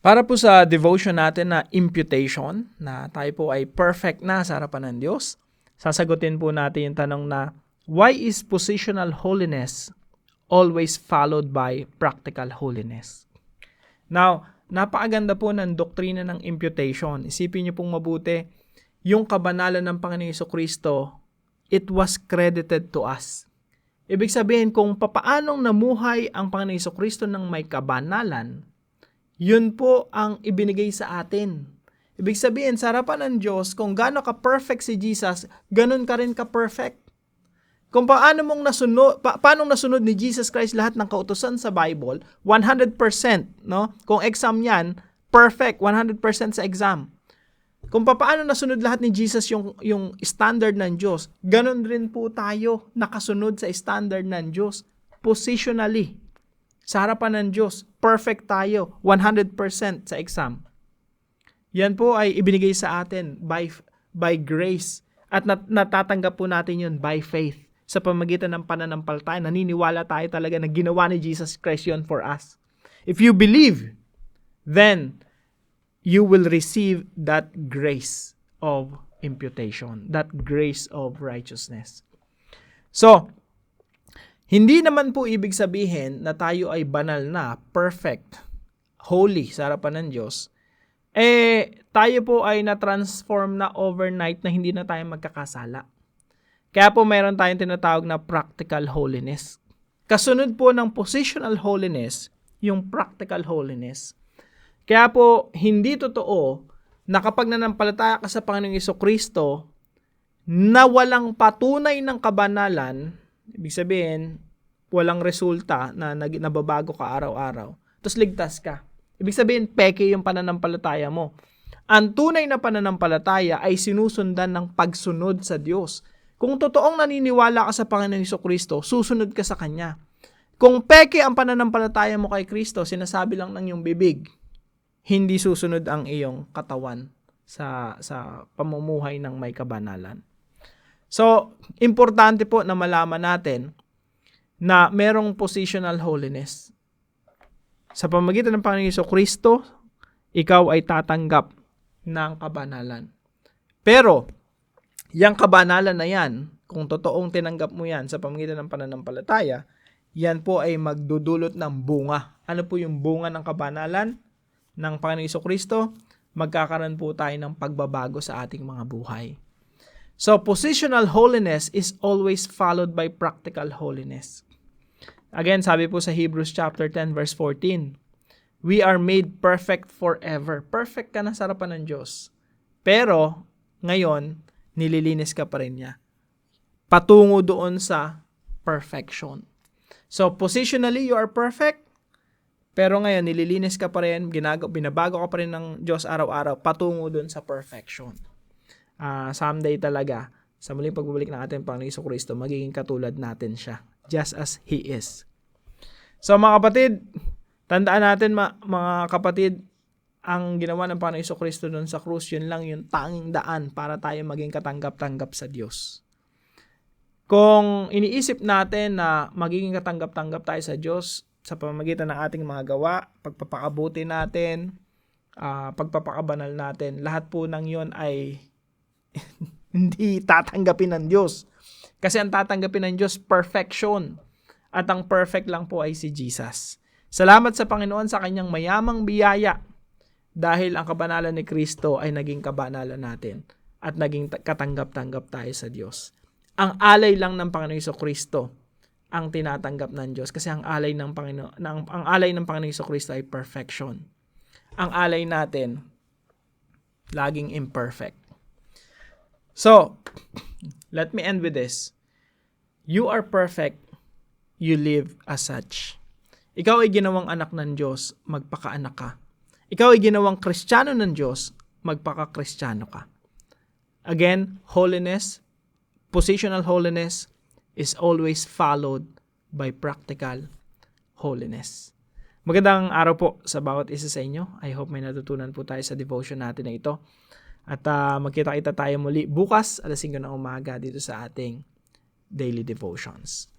Para po sa devotion natin na imputation, na tayo po ay perfect na sa harapan ng Diyos, sasagutin po natin yung tanong na, why is positional holiness always followed by practical holiness? Now, napakaganda po ng doktrina ng imputation. Isipin niyo pong mabuti, yung kabanalan ng Panginoong Jesucristo, it was credited to us. Ibig sabihin, kung papaanong namuhay ang Panginoong Jesucristo ng may kabanalan, yun po ang ibinigay sa atin. Ibig sabihin, sa harapan ng Diyos, kung gaano ka-perfect si Jesus, ganun ka rin ka-perfect. Kung paano paano nasunod ni Jesus Christ lahat ng kautusan sa Bible, 100%, no? Kung exam yan, perfect, 100% sa exam. Kung paano nasunod lahat ni Jesus yung standard ng Diyos, ganun rin po tayo nakasunod sa standard ng Diyos, positionally. Sa harapan ng Diyos, perfect tayo, 100% sa exam. Yan po ay ibinigay sa atin by grace at natatanggap po natin yun by faith. Sa pamamagitan ng pananampalataya, naniniwala tayo talaga na ginawa ni Jesus Christ yun for us. If you believe, then you will receive that grace of imputation, that grace of righteousness. So, hindi naman po ibig sabihin na tayo ay banal na, perfect, holy sa harapan ng Diyos. Tayo po ay na-transform na overnight na hindi na tayo magkakasala. Kaya po mayroon tayong tinatawag na practical holiness. Kasunod po ng positional holiness, yung practical holiness. Kaya po, hindi totoo na kapag nananampalataya ka sa Panginoong Jesucristo na walang patunay ng kabanalan, ibig sabihin, walang resulta na nababago ka araw-araw, tapos ligtas ka. Ibig sabihin, peke yung pananampalataya mo. Ang tunay na pananampalataya ay sinusundan ng pagsunod sa Diyos. Kung totoong naniniwala ka sa Panginoong Jesucristo, susunod ka sa Kanya. Kung peke ang pananampalataya mo kay Kristo, sinasabi lang ng iyong bibig, hindi susunod ang iyong katawan sa pamumuhay ng may kabanalan. So, importante po na malaman natin na merong positional holiness. Sa pamamagitan ng Panginoong Jesucristo, ikaw ay tatanggap ng kabanalan. Pero, yung kabanalan na yan, kung totoong tinanggap mo yan sa pamamagitan ng pananampalataya, yan po ay magdudulot ng bunga. Ano po yung bunga ng kabanalan ng Panginoong Jesucristo? Magkakaroon po tayo ng pagbabago sa ating mga buhay. So, positional holiness is always followed by practical holiness. Again, sabi po sa Hebrews chapter 10 verse 14, we are made perfect forever. Perfect ka na sa harapan ng Diyos. Pero, ngayon, nililinis ka pa rin niya. Patungo doon sa perfection. So, positionally, you are perfect. Pero ngayon, nililinis ka pa rin, binabago ka pa rin ng Diyos araw-araw, patungo doon sa perfection. Someday talaga, sa muling pagbabalik ng ating Panginoong Jesucristo, magiging katulad natin siya, just as He is. So mga kapatid, tandaan natin mga kapatid, ang ginawa ng Panginoong Jesucristo doon sa krus, yun lang yung tanging daan para tayo maging katanggap-tanggap sa Diyos. Kung iniisip natin na magiging katanggap-tanggap tayo sa Diyos sa pamamagitan ng ating mga gawa, pagpapakabuti natin, pagpapakabanal natin, lahat po ng yun ay hindi tatanggapin ng Diyos. Kasi ang tatanggapin ng Diyos, perfection. At ang perfect lang po ay si Jesus. Salamat sa Panginoon sa kanyang mayamang biyaya dahil ang kabanalan ni Kristo ay naging kabanalan natin at naging katanggap-tanggap tayo sa Diyos. Ang alay lang ng Panginoong Jesucristo ang tinatanggap ng Diyos kasi ang alay ng Panginoong Jesucristo ay perfection. Ang alay natin laging imperfect. So, let me end with this. You are perfect, you live as such. Ikaw ay ginawang anak ng Diyos, magpakaanak ka. Ikaw ay ginawang Kristiyano ng Diyos, magpaka-Kristiyano ka. Again, holiness, positional holiness, is always followed by practical holiness. Magandang araw po sa bawat isa sa inyo. I hope may natutunan po tayo sa devotion natin na ito. At magkita-kita tayo muli bukas alas 5 ng umaga dito sa ating daily devotions.